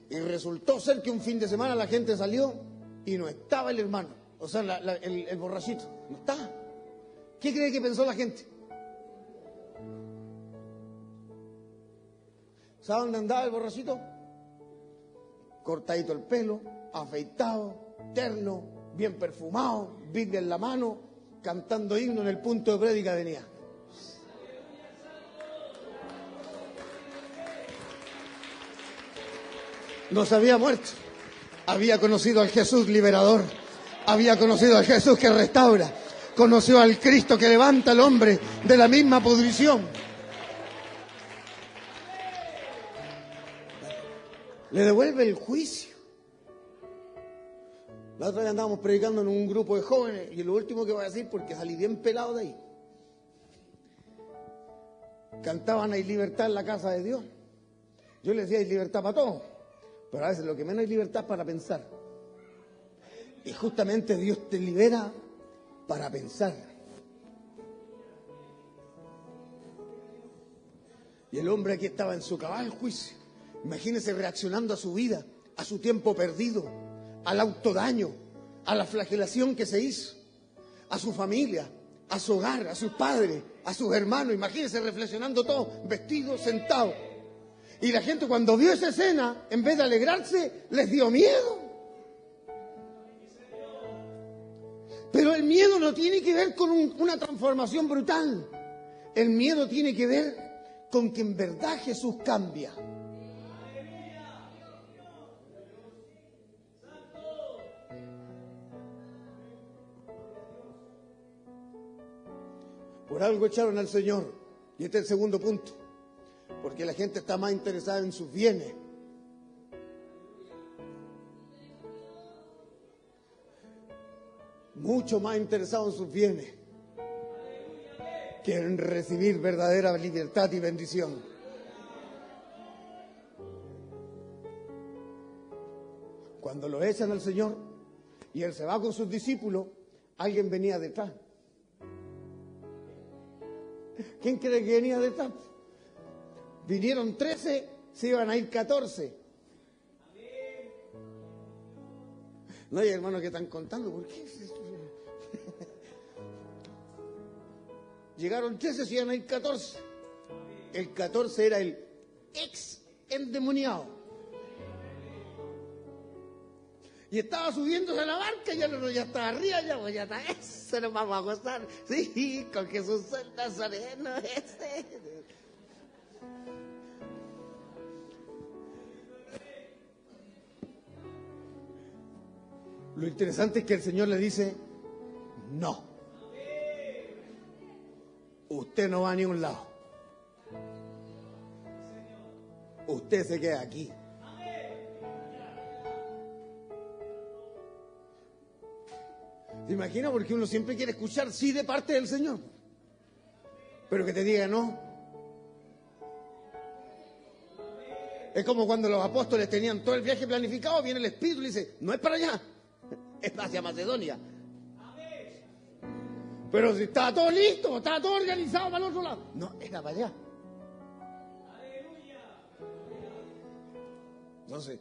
Y resultó ser que un fin de semana la gente salió y no estaba el hermano. O sea, el borrachito. No estaba. ¿Qué cree que pensó la gente? ¿Sabe dónde andaba el borrachito? Cortadito el pelo, afeitado, terno, bien perfumado, Biblia en la mano, cantando himno en el punto de prédica venía. No se había muerto, había conocido al Jesús liberador, había conocido al Jesús que restaura, conoció al Cristo que levanta al hombre de la misma pudrición. Le devuelve el juicio. La otra vez andábamos predicando en un grupo de jóvenes y lo último que voy a decir, porque salí bien pelado de ahí. Cantaban "Hay libertad en la casa de Dios". Yo les decía, hay libertad para todos, pero a veces lo que menos hay libertad es para pensar. Y justamente Dios te libera para pensar. Y el hombre aquí estaba en su cabal juicio. Imagínese reaccionando a su vida, a su tiempo perdido, al autodaño, a la flagelación que se hizo, a su familia, a su hogar, a sus padres, a sus hermanos. Imagínese reflexionando todo, vestido, sentado. Y la gente cuando vio esa escena, en vez de alegrarse, les dio miedo. Pero el miedo no tiene que ver con una transformación brutal. El miedo tiene que ver con que en verdad Jesús cambia. Por algo echaron al Señor. Y este es el segundo punto. Porque la gente está más interesada en sus bienes. Mucho más interesado en sus bienes que en recibir verdadera libertad y bendición. Cuando lo echan al Señor y Él se va con sus discípulos, alguien venía detrás. ¿Quién cree que venía detrás? Vinieron 13, se iban a ir 14. No hay hermanos que están contando, ¿por qué? Llegaron 13, se iban a ir 14. El 14 era el ex endemoniado. Y estaba subiéndose a la barca y ya estaba arriba, ya está, eso nos vamos a gozar. Sí, con Jesús el Nazareno, ese. Lo interesante es que el Señor le dice, no. Usted no va a ningún lado. Usted se queda aquí. ¿Te imaginas? Porque uno siempre quiere escuchar sí de parte del Señor. Pero que te diga no. Es como cuando los apóstoles tenían todo el viaje planificado, viene el Espíritu y le dice, no es para allá, es hacia Macedonia. Pero si estaba todo listo, estaba todo organizado para el otro lado. No, era para allá. Entonces,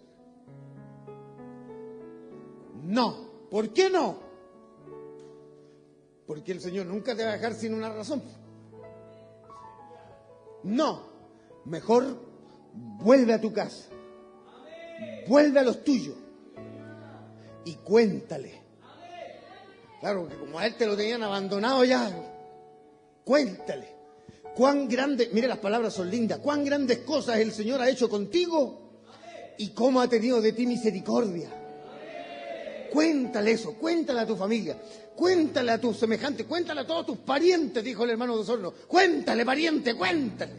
no. ¿Por qué no? Porque el Señor nunca te va a dejar sin una razón. No. Mejor vuelve a tu casa. Vuelve a los tuyos. Y cuéntale. Claro, porque como a él te lo tenían abandonado ya. Cuéntale. Cuán grande, mire, las palabras son lindas. Cuán grandes cosas el Señor ha hecho contigo. Y cómo ha tenido de ti misericordia. Cuéntale eso, cuéntale a tu familia, cuéntale a tus semejantes, cuéntale a todos tus parientes, dijo el hermano de Osorno. Cuéntale, pariente, cuéntale.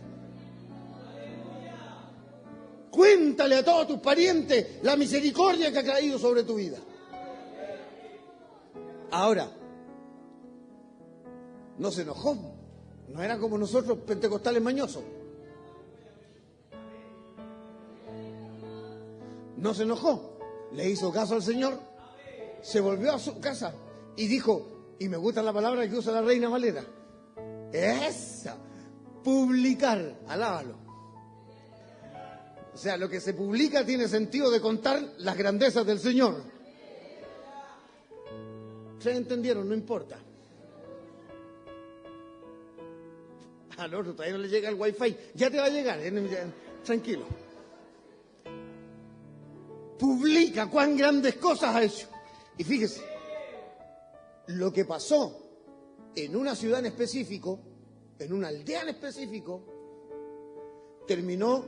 Cuéntale a todos tus parientes la misericordia que ha caído sobre tu vida. Ahora, no se enojó, no era como nosotros pentecostales mañosos. No se enojó, le hizo caso al Señor. Se volvió a su casa y dijo, y me gusta la palabra que usa la Reina Valera, esa, publicar, alábalo. O sea, lo que se publica tiene sentido de contar las grandezas del Señor. ¿Se entendieron? No importa. Al otro todavía no le llega el wifi, ya te va a llegar, tranquilo. Publica cuán grandes cosas ha hecho. Y fíjese, lo que pasó en una ciudad en específico, en una aldea en específico, terminó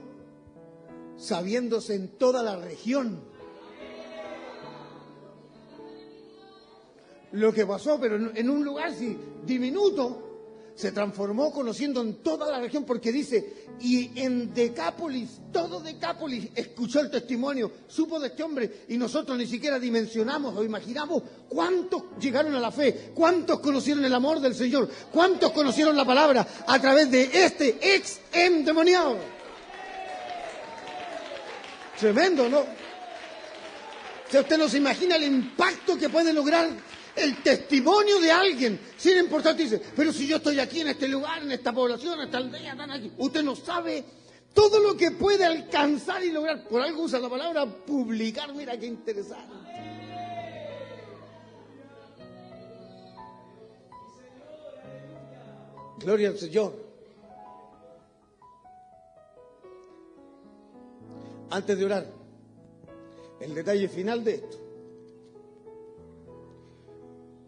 sabiéndose en toda la región. Lo que pasó, pero en un lugar sí, diminuto, se transformó conociendo en toda la región, porque dice, y en Decápolis, todo Decápolis escuchó el testimonio, supo de este hombre, y nosotros ni siquiera dimensionamos o imaginamos cuántos llegaron a la fe, cuántos conocieron el amor del Señor, cuántos conocieron la palabra a través de este ex endemoniado. Tremendo, ¿no? Si usted no se imagina el impacto que puede lograr el testimonio de alguien, sin importar, dice, pero si yo estoy aquí en este lugar, en esta población, en esta aldea, están aquí. Usted no sabe todo lo que puede alcanzar y lograr. Por algo usa la palabra publicar, mira qué interesante. Gloria al Señor. Antes de orar, el detalle final de esto.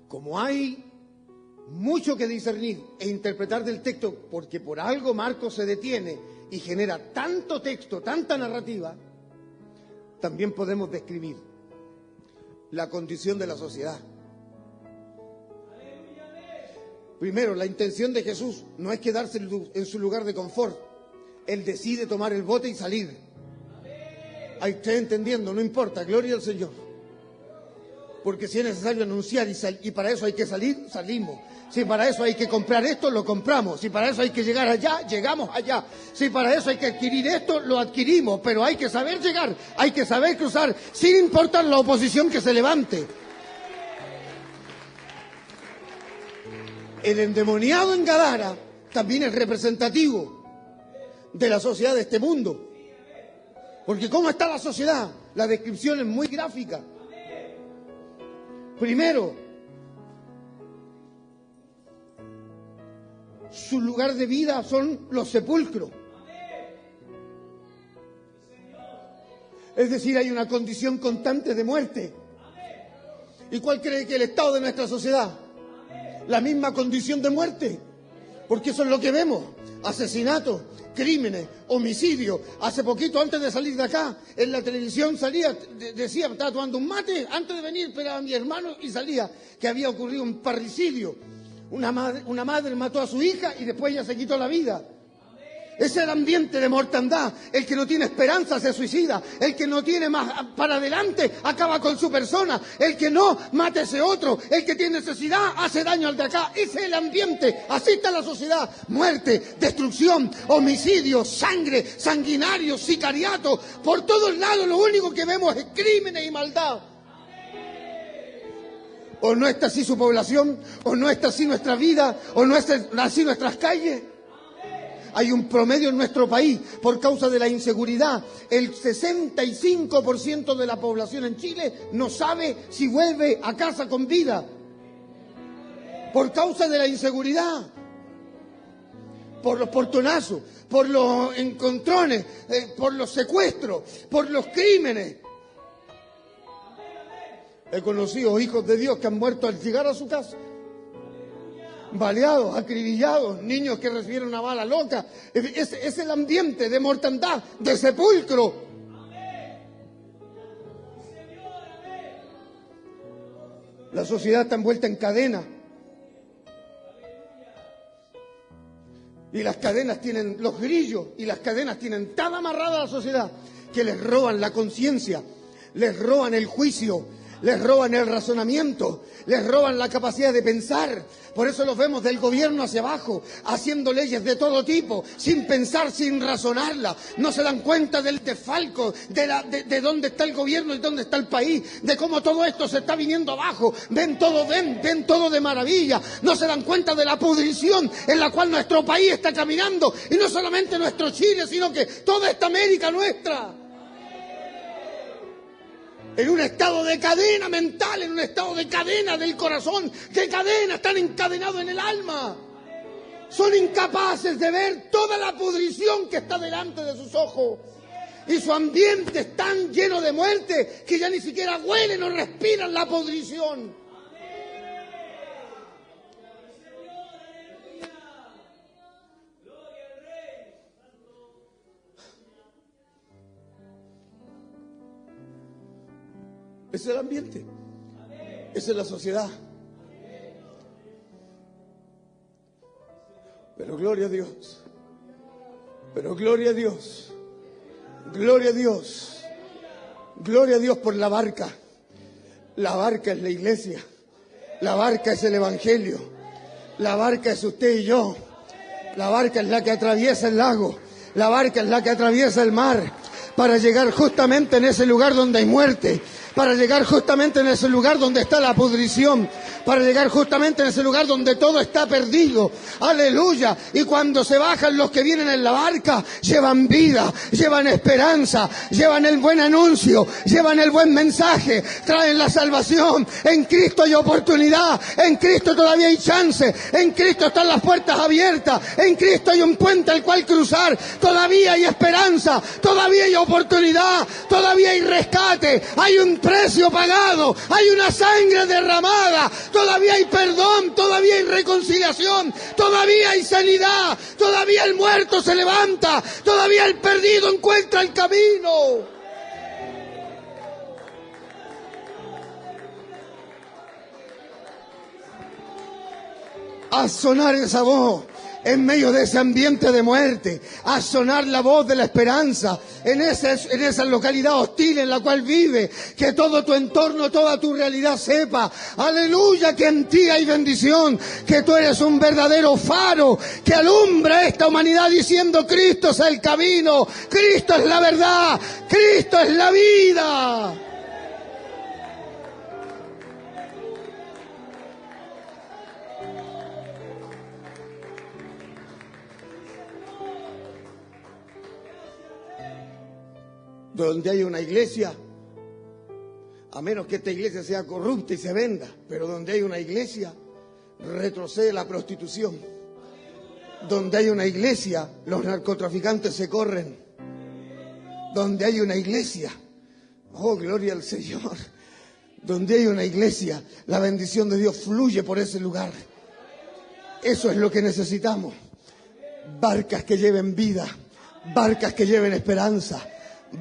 Como hay mucho que discernir e interpretar del texto, porque por algo Marcos se detiene y genera tanto texto, tanta narrativa, también podemos describir la condición de la sociedad. Primero, la intención de Jesús no es quedarse en su lugar de confort. Él decide tomar el bote y salir. Ahí está entendiendo, no importa, gloria al Señor. Porque si es necesario anunciar y para eso hay que salir, salimos. Si para eso hay que comprar esto, lo compramos. Si para eso hay que llegar allá, llegamos allá. Si para eso hay que adquirir esto, lo adquirimos. Pero hay que saber llegar, hay que saber cruzar, sin importar la oposición que se levante. El endemoniado en Gadara también es representativo de la sociedad de este mundo. Porque ¿cómo está la sociedad? La descripción es muy gráfica. Primero, su lugar de vida son los sepulcros. Es decir, hay una condición constante de muerte. ¿Y cuál cree que es el estado de nuestra sociedad? La misma condición de muerte. Porque eso es lo que vemos. Asesinatos, crímenes, homicidios. Hace poquito, antes de salir de acá, en la televisión salía, decía, estaba tomando un mate, antes de venir esperaba a mi hermano y salía que había ocurrido un parricidio. Una madre mató a su hija y después ella se quitó la vida. Ese es el ambiente de mortandad. El que no tiene esperanza se suicida. El que no tiene más para adelante acaba con su persona. El que no, mata a ese otro. El que tiene necesidad hace daño al de acá. Ese es el ambiente. Así está la sociedad. Muerte, destrucción, homicidio, sangre, sanguinario, sicariato. Por todos lados lo único que vemos es crímenes y maldad. O no está así su población, o no está así nuestra vida, o no está así nuestras calles. Hay un promedio en nuestro país por causa de la inseguridad. El 65% de la población en Chile no sabe si vuelve a casa con vida. Por causa de la inseguridad. Por los portonazos, por los encontrones, por los secuestros, por los crímenes. He conocido hijos de Dios que han muerto al llegar a su casa. Baleados, acribillados, niños que recibieron una bala loca. Es el ambiente de mortandad, de sepulcro. La sociedad está envuelta en cadenas. Y las cadenas tienen los grillos y las cadenas tienen tan amarrada a la sociedad que les roban la conciencia, les roban el juicio, les roban el razonamiento, les roban la capacidad de pensar. Por eso los vemos del gobierno hacia abajo, haciendo leyes de todo tipo, sin pensar, sin razonarlas. No se dan cuenta del desfalco, de dónde está el gobierno y dónde está el país, de cómo todo esto se está viniendo abajo. Ven todo de maravilla. No se dan cuenta de la pudrición en la cual nuestro país está caminando. Y no solamente nuestro Chile, sino que toda esta América nuestra. En un estado de cadena mental, en un estado de cadena del corazón, de cadena, están encadenados en el alma. Son incapaces de ver toda la pudrición que está delante de sus ojos. Y su ambiente es tan lleno de muerte que ya ni siquiera huelen o respiran la pudrición. Ese es el ambiente. Esa es la sociedad. Pero gloria a Dios. Pero gloria a Dios. Gloria a Dios. Gloria a Dios por la barca. La barca es la iglesia. La barca es el evangelio. La barca es usted y yo. La barca es la que atraviesa el lago. La barca es la que atraviesa el mar para llegar justamente en ese lugar donde hay muerte. Para llegar justamente en ese lugar donde está la pudrición, para llegar justamente en ese lugar donde todo está perdido. Aleluya. Y cuando se bajan los que vienen en la barca, llevan vida, llevan esperanza, llevan el buen anuncio, llevan el buen mensaje, traen la salvación. En Cristo hay oportunidad, en Cristo todavía hay chance, en Cristo están las puertas abiertas, en Cristo hay un puente al cual cruzar, todavía hay esperanza, todavía hay oportunidad, todavía hay rescate, hay un precio pagado, hay una sangre derramada, todavía hay perdón, todavía hay reconciliación, todavía hay sanidad, todavía el muerto se levanta, todavía el perdido encuentra el camino. Haz sonar esa voz en medio de ese ambiente de muerte, a sonar la voz de la esperanza en esa localidad hostil en la cual vive, que todo tu entorno, toda tu realidad sepa, aleluya, que en ti hay bendición, que tú eres un verdadero faro que alumbra esta humanidad diciendo: Cristo es el camino, Cristo es la verdad, Cristo es la vida. Donde hay una iglesia, a menos que esta iglesia sea corrupta y se venda, pero donde hay una iglesia, retrocede la prostitución. Donde hay una iglesia, los narcotraficantes se corren. Donde hay una iglesia, oh, gloria al Señor. Donde hay una iglesia, la bendición de Dios fluye por ese lugar. Eso es lo que necesitamos. Barcas que lleven vida, barcas que lleven esperanza,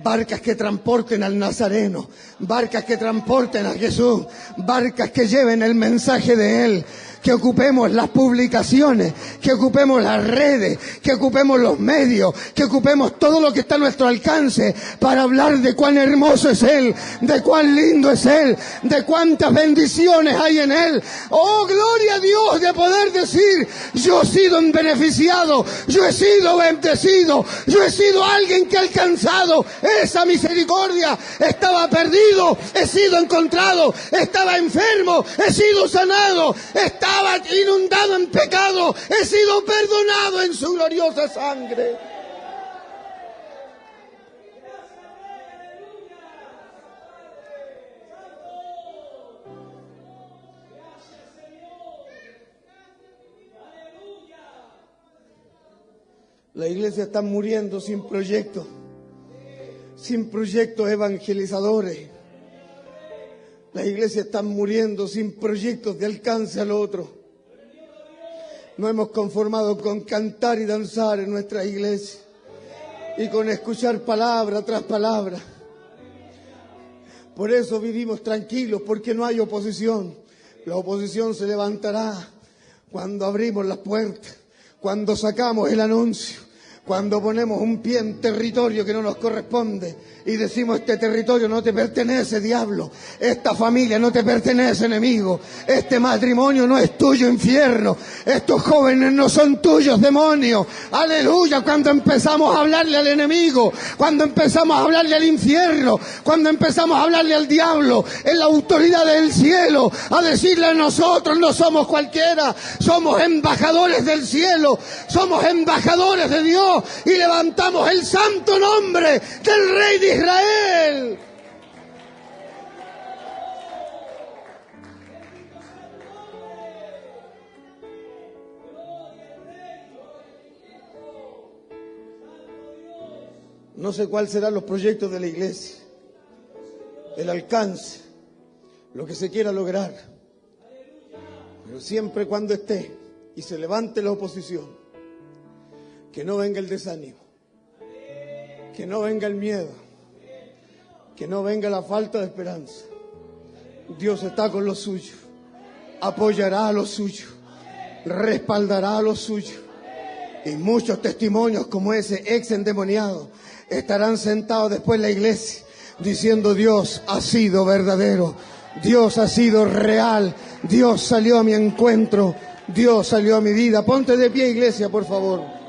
barcas que transporten al Nazareno, barcas que transporten a Jesús, barcas que lleven el mensaje de Él. Que ocupemos las publicaciones, que ocupemos las redes, que ocupemos los medios, que ocupemos todo lo que está a nuestro alcance para hablar de cuán hermoso es Él, de cuán lindo es Él, de cuántas bendiciones hay en Él. Oh, gloria a Dios de poder decir, yo he sido beneficiado, yo he sido bendecido, yo he sido alguien que ha alcanzado esa misericordia. Estaba perdido, he sido encontrado, estaba enfermo, he sido sanado, estaba inundado en pecado, he sido perdonado en su gloriosa sangre. La iglesia está muriendo sin proyectos evangelizadores. La iglesia está muriendo sin proyectos de alcance al otro. Nos hemos conformado con cantar y danzar en nuestra iglesia y con escuchar palabra tras palabra. Por eso vivimos tranquilos, porque no hay oposición. La oposición se levantará cuando abrimos las puertas, cuando sacamos el anuncio, cuando ponemos un pie en territorio que no nos corresponde y decimos, este territorio no te pertenece, diablo, esta familia no te pertenece, enemigo, este matrimonio no es tuyo, infierno, estos jóvenes no son tuyos, demonio. Aleluya. Cuando empezamos a hablarle al enemigo, cuando empezamos a hablarle al infierno, cuando empezamos a hablarle al diablo en la autoridad del cielo, a decirle a nosotros, no somos cualquiera, somos embajadores del cielo, somos embajadores de Dios y levantamos el santo nombre del Rey de Israel. No sé cuáles serán los proyectos de la iglesia, el alcance, lo que se quiera lograr, pero siempre cuando esté y se levante la oposición, que no venga el desánimo, que no venga el miedo, que no venga la falta de esperanza. Dios está con los suyos, apoyará a los suyos, respaldará a los suyos. Y muchos testimonios como ese ex endemoniado estarán sentados después en la iglesia diciendo, Dios ha sido verdadero, Dios ha sido real, Dios salió a mi encuentro, Dios salió a mi vida. Ponte de pie, iglesia, por favor.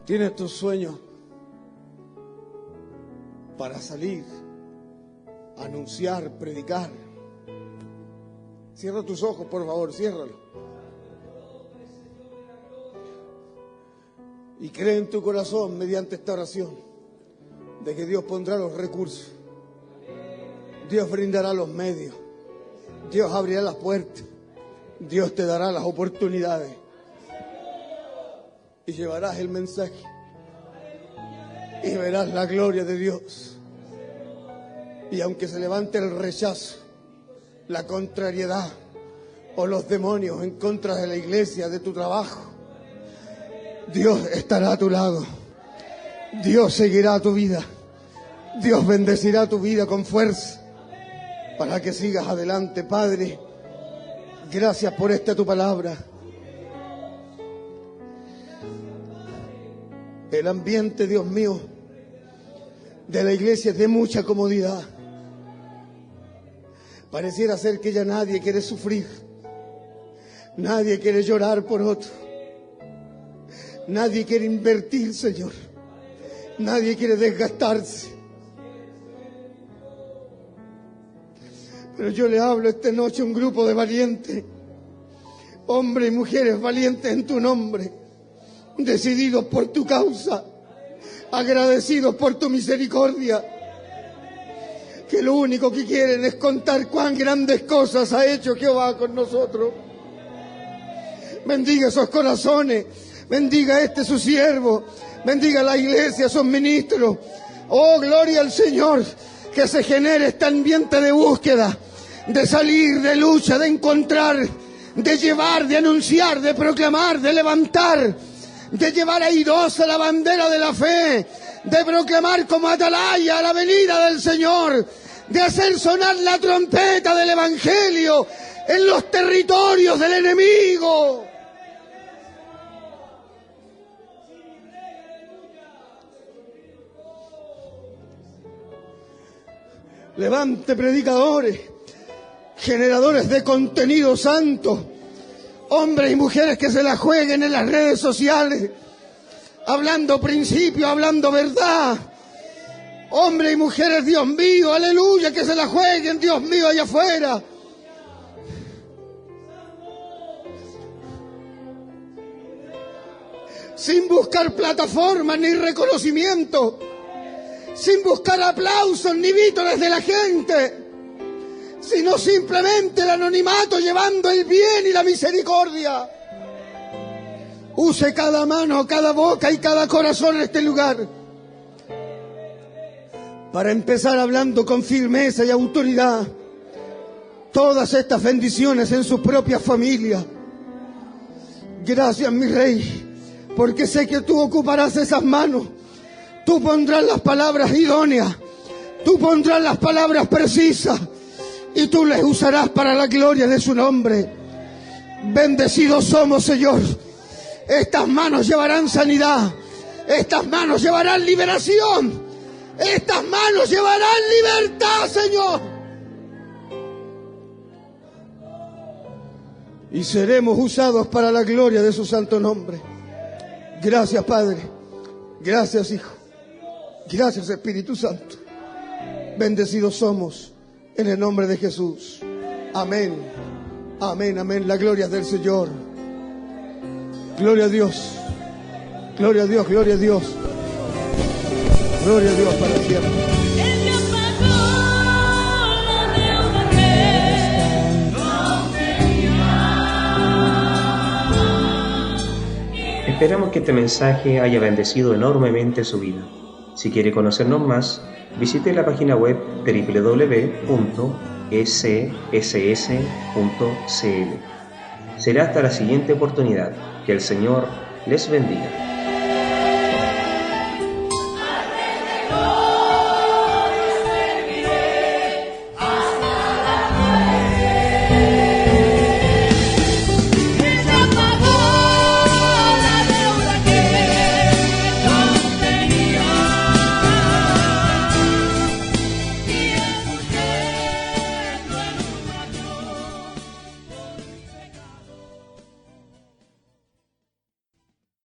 Tienes tus sueños para salir, anunciar, predicar. Cierra tus ojos, por favor, ciérralo. Y cree en tu corazón, mediante esta oración, de que Dios pondrá los recursos, Dios brindará los medios, Dios abrirá las puertas, Dios te dará las oportunidades. Y llevarás el mensaje y verás la gloria de Dios. Y aunque se levante el rechazo, la contrariedad o los demonios en contra de la iglesia, de tu trabajo, Dios estará a tu lado. Dios seguirá tu vida. Dios bendecirá tu vida con fuerza para que sigas adelante. Padre, gracias por esta tu palabra. El ambiente, Dios mío, de la iglesia es de mucha comodidad. Pareciera ser que ya nadie quiere sufrir. Nadie quiere llorar por otro. Nadie quiere invertir, Señor. Nadie quiere desgastarse. Pero yo le hablo esta noche a un grupo de valientes, hombres y mujeres valientes en tu nombre, decididos por tu causa, agradecidos por tu misericordia, que lo único que quieren es contar cuán grandes cosas ha hecho Jehová con nosotros. Bendiga esos corazones, bendiga este su siervo, bendiga la iglesia, sus ministros. Oh, gloria al Señor, que se genere este ambiente de búsqueda, de salir, de lucha, de encontrar, de llevar, de anunciar, de proclamar, de levantar, de llevar airosa la bandera de la fe, de proclamar como atalaya la venida del Señor, de hacer sonar la trompeta del Evangelio en los territorios del enemigo. Levante predicadores, generadores de contenido santo, hombres y mujeres que se la jueguen en las redes sociales, hablando principios, hablando verdad. Hombres y mujeres, Dios mío, aleluya, que se la jueguen, Dios mío, allá afuera. Sin buscar plataformas ni reconocimiento, sin buscar aplausos ni vítores de la gente, sino simplemente el anonimato, llevando el bien y la misericordia. Use cada mano, cada boca y cada corazón en este lugar para empezar hablando con firmeza y autoridad todas estas bendiciones en sus propias familias. Gracias, mi Rey, porque sé que tú ocuparás esas manos. Tú pondrás las palabras idóneas, tú pondrás las palabras precisas y tú les usarás para la gloria de su nombre. Bendecidos somos, Señor. Estas manos llevarán sanidad, estas manos llevarán liberación, estas manos llevarán libertad, Señor. Y seremos usados para la gloria de su santo nombre. Gracias, Padre. Gracias, Hijo. Gracias, Espíritu Santo. Bendecidos somos en el nombre de Jesús. Amén. Amén, amén. La gloria es del Señor. Gloria a Dios. Gloria a Dios, gloria a Dios. Gloria a Dios para siempre. Él me pagó la deuda que no tenía. Esperamos que este mensaje haya bendecido enormemente su vida. Si quiere conocernos más, visite la página web www.sss.cl. Será hasta la siguiente oportunidad. Que el Señor les bendiga.